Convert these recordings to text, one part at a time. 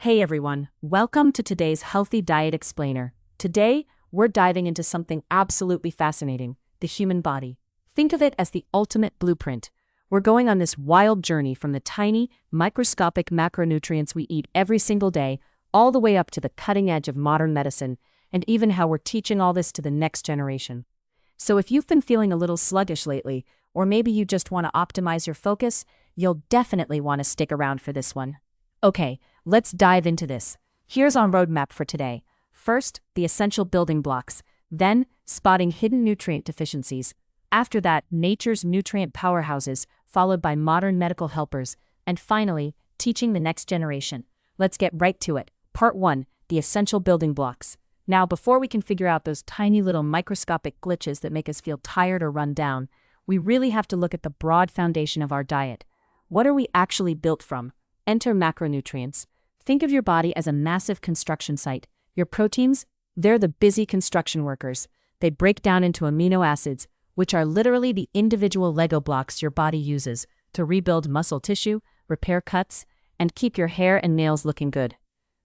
Hey everyone, welcome to today's Healthy Diet Explainer. Today, we're diving into something absolutely fascinating, the human body. Think of it as the ultimate blueprint. We're going on this wild journey from the tiny, microscopic macronutrients we eat every single day, all the way up to the cutting edge of modern medicine, and even how we're teaching all this to the next generation. So if you've been feeling a little sluggish lately, or maybe you just want to optimize your focus, you'll definitely want to stick around for this one. Okay, let's dive into this. Here's our roadmap for today. First, the essential building blocks. Then, spotting hidden nutrient deficiencies. After that, nature's nutrient powerhouses, followed by modern medical helpers. And finally, teaching the next generation. Let's get right to it. Part 1, the essential building blocks. Now, before we can figure out those tiny little microscopic glitches that make us feel tired or run down, we really have to look at the broad foundation of our diet. What are we actually built from? Enter macronutrients. Think of your body as a massive construction site. Your proteins, they're the busy construction workers. They break down into amino acids, which are literally the individual Lego blocks your body uses to rebuild muscle tissue, repair cuts, and keep your hair and nails looking good.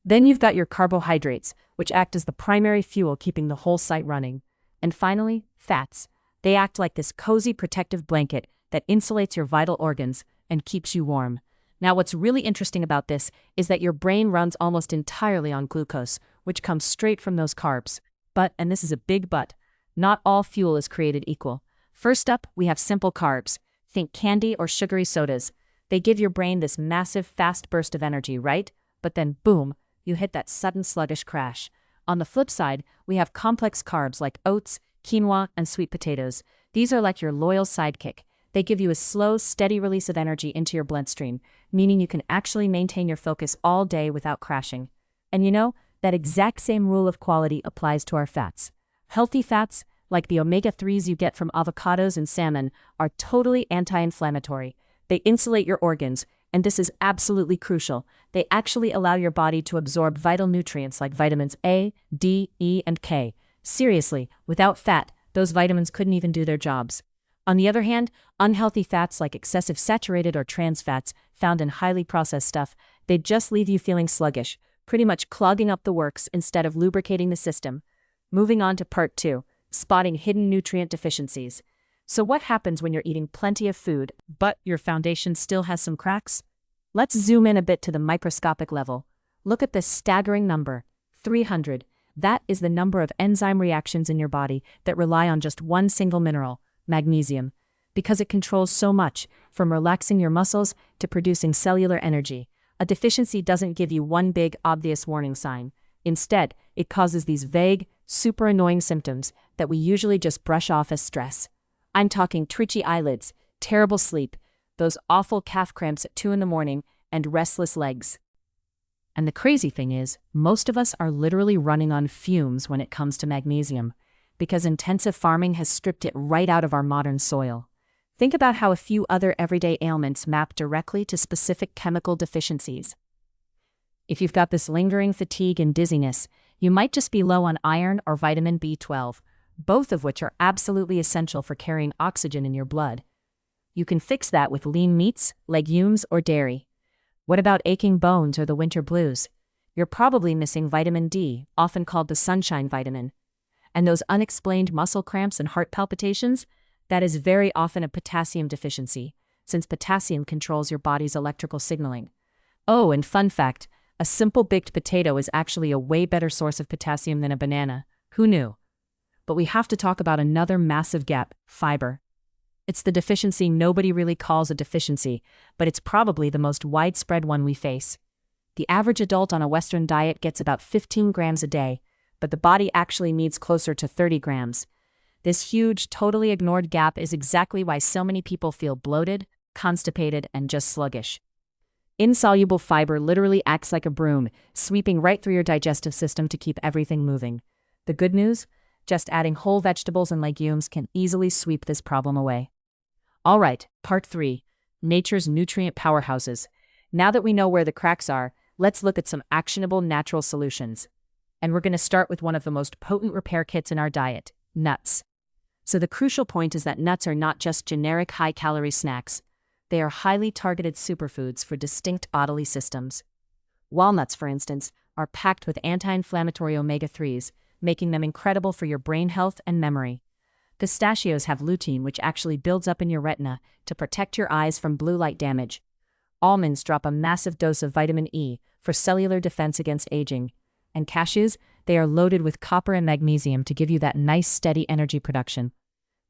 Then you've got your carbohydrates, which act as the primary fuel keeping the whole site running. And finally, fats. They act like this cozy protective blanket that insulates your vital organs and keeps you warm. Now, what's really interesting about this is that your brain runs almost entirely on glucose, which comes straight from those carbs. But, and this is a big but, not all fuel is created equal. First up, we have simple carbs. Think candy or sugary sodas. They give your brain this massive, fast burst of energy, right? But then, boom, you hit that sudden sluggish crash. On the flip side, we have complex carbs like oats, quinoa, and sweet potatoes. These are like your loyal sidekick. They give you a slow, steady release of energy into your bloodstream, meaning you can actually maintain your focus all day without crashing. And you know, that exact same rule of quality applies to our fats. Healthy fats, like the omega-3s you get from avocados and salmon, are totally anti-inflammatory. They insulate your organs, and this is absolutely crucial. They actually allow your body to absorb vital nutrients like vitamins A, D, E, and K. Seriously, without fat, those vitamins couldn't even do their jobs. On the other hand, unhealthy fats like excessive saturated or trans fats found in highly processed stuff, they just leave you feeling sluggish, pretty much clogging up the works instead of lubricating the system. Moving on to part 2, spotting hidden nutrient deficiencies. So what happens when you're eating plenty of food, but your foundation still has some cracks? Let's zoom in a bit to the microscopic level. Look at this staggering number, 300. That is the number of enzyme reactions in your body that rely on just one single mineral, magnesium, because it controls so much, from relaxing your muscles to producing cellular energy. A deficiency doesn't give you one big, obvious warning sign. Instead, it causes these vague, super annoying symptoms that we usually just brush off as stress. I'm talking twitchy eyelids, terrible sleep, those awful calf cramps at 2 a.m, and restless legs. And the crazy thing is, most of us are literally running on fumes when it comes to magnesium, because intensive farming has stripped it right out of our modern soil. Think about how a few other everyday ailments map directly to specific chemical deficiencies. If you've got this lingering fatigue and dizziness, you might just be low on iron or vitamin B12, both of which are absolutely essential for carrying oxygen in your blood. You can fix that with lean meats, legumes, or dairy. What about aching bones or the winter blues? You're probably missing vitamin D, often called the sunshine vitamin. And those unexplained muscle cramps and heart palpitations? That is very often a potassium deficiency, since potassium controls your body's electrical signaling. Oh, and fun fact, a simple baked potato is actually a way better source of potassium than a banana. Who knew? But we have to talk about another massive gap, fiber. It's the deficiency nobody really calls a deficiency, but it's probably the most widespread one we face. The average adult on a Western diet gets about 15 grams a day, but the body actually needs closer to 30 grams. This huge, totally ignored gap is exactly why so many people feel bloated, constipated, and just sluggish. Insoluble fiber literally acts like a broom, sweeping right through your digestive system to keep everything moving. The good news? Just adding whole vegetables and legumes can easily sweep this problem away. All right, part 3, nature's nutrient powerhouses. Now that we know where the cracks are, let's look at some actionable natural solutions. And we're going to start with one of the most potent repair kits in our diet, nuts. So the crucial point is that nuts are not just generic high-calorie snacks. They are highly targeted superfoods for distinct bodily systems. Walnuts, for instance, are packed with anti-inflammatory omega-3s, making them incredible for your brain health and memory. Pistachios have lutein, which actually builds up in your retina to protect your eyes from blue light damage. Almonds drop a massive dose of vitamin E for cellular defense against aging. And cashews, they are loaded with copper and magnesium to give you that nice steady energy production.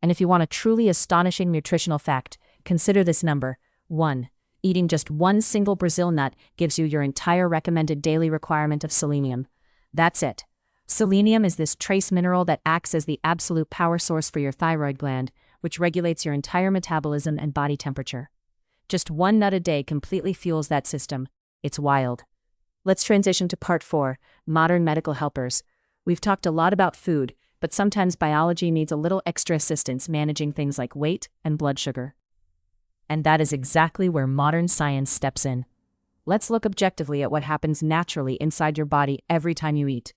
And if you want a truly astonishing nutritional fact, consider this number: 1. Eating just one single Brazil nut gives you your entire recommended daily requirement of selenium. That's it. Selenium is this trace mineral that acts as the absolute power source for your thyroid gland, which regulates your entire metabolism and body temperature. Just one nut a day completely fuels that system. It's wild. Let's transition to part 4, modern medical helpers. We've talked a lot about food, but sometimes biology needs a little extra assistance managing things like weight and blood sugar. And that is exactly where modern science steps in. Let's look objectively at what happens naturally inside your body every time you eat.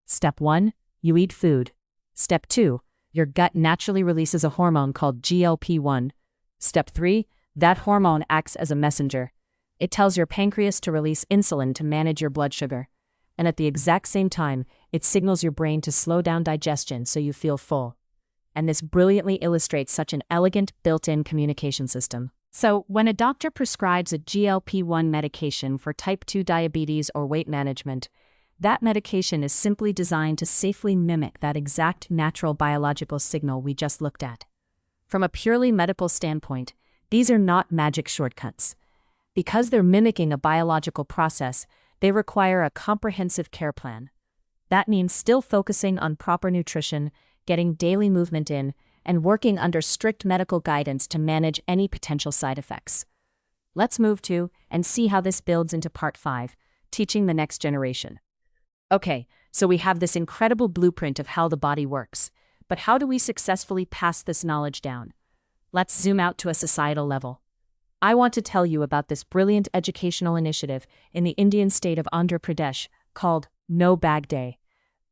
Step 1, you eat food. Step 2, your gut naturally releases a hormone called GLP-1. Step 3, that hormone acts as a messenger. It tells your pancreas to release insulin to manage your blood sugar. And at the exact same time, it signals your brain to slow down digestion so you feel full. And this brilliantly illustrates such an elegant, built-in communication system. So, when a doctor prescribes a GLP-1 medication for type 2 diabetes or weight management, that medication is simply designed to safely mimic that exact natural biological signal we just looked at. From a purely medical standpoint, these are not magic shortcuts. Because they're mimicking a biological process, they require a comprehensive care plan. That means still focusing on proper nutrition, getting daily movement in, and working under strict medical guidance to manage any potential side effects. Let's move to and see how this builds into part 5, teaching the next generation. Okay, so we have this incredible blueprint of how the body works, but how do we successfully pass this knowledge down? Let's zoom out to a societal level. I want to tell you about this brilliant educational initiative in the Indian state of Andhra Pradesh called No Bag Day.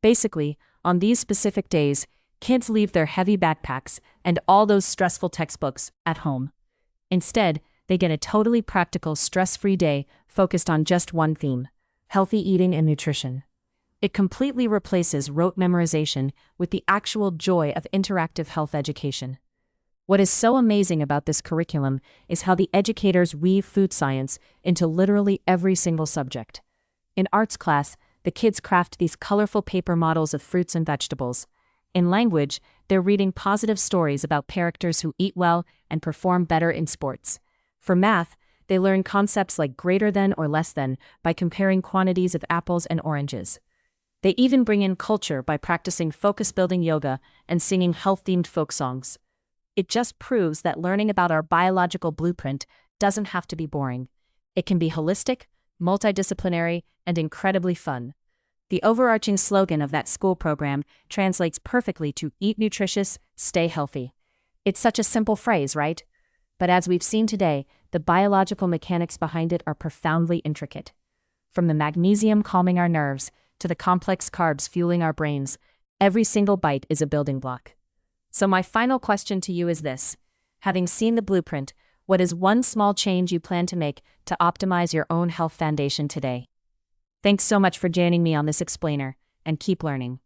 Basically, on these specific days, kids leave their heavy backpacks and all those stressful textbooks at home. Instead, they get a totally practical, stress-free day focused on just one theme: healthy eating and nutrition. It completely replaces rote memorization with the actual joy of interactive health education. What is so amazing about this curriculum is how the educators weave food science into literally every single subject. In arts class, the kids craft these colorful paper models of fruits and vegetables. In language, they're reading positive stories about characters who eat well and perform better in sports. For math, they learn concepts like greater than or less than by comparing quantities of apples and oranges. They even bring in culture by practicing focus-building yoga and singing health-themed folk songs. It just proves that learning about our biological blueprint doesn't have to be boring. It can be holistic, multidisciplinary, and incredibly fun. The overarching slogan of that school program translates perfectly to eat nutritious, stay healthy. It's such a simple phrase, right? But as we've seen today, the biological mechanics behind it are profoundly intricate. From the magnesium calming our nerves to the complex carbs fueling our brains, every single bite is a building block. So my final question to you is this: having seen the blueprint, what is one small change you plan to make to optimize your own health foundation today? Thanks so much for joining me on this explainer, and keep learning.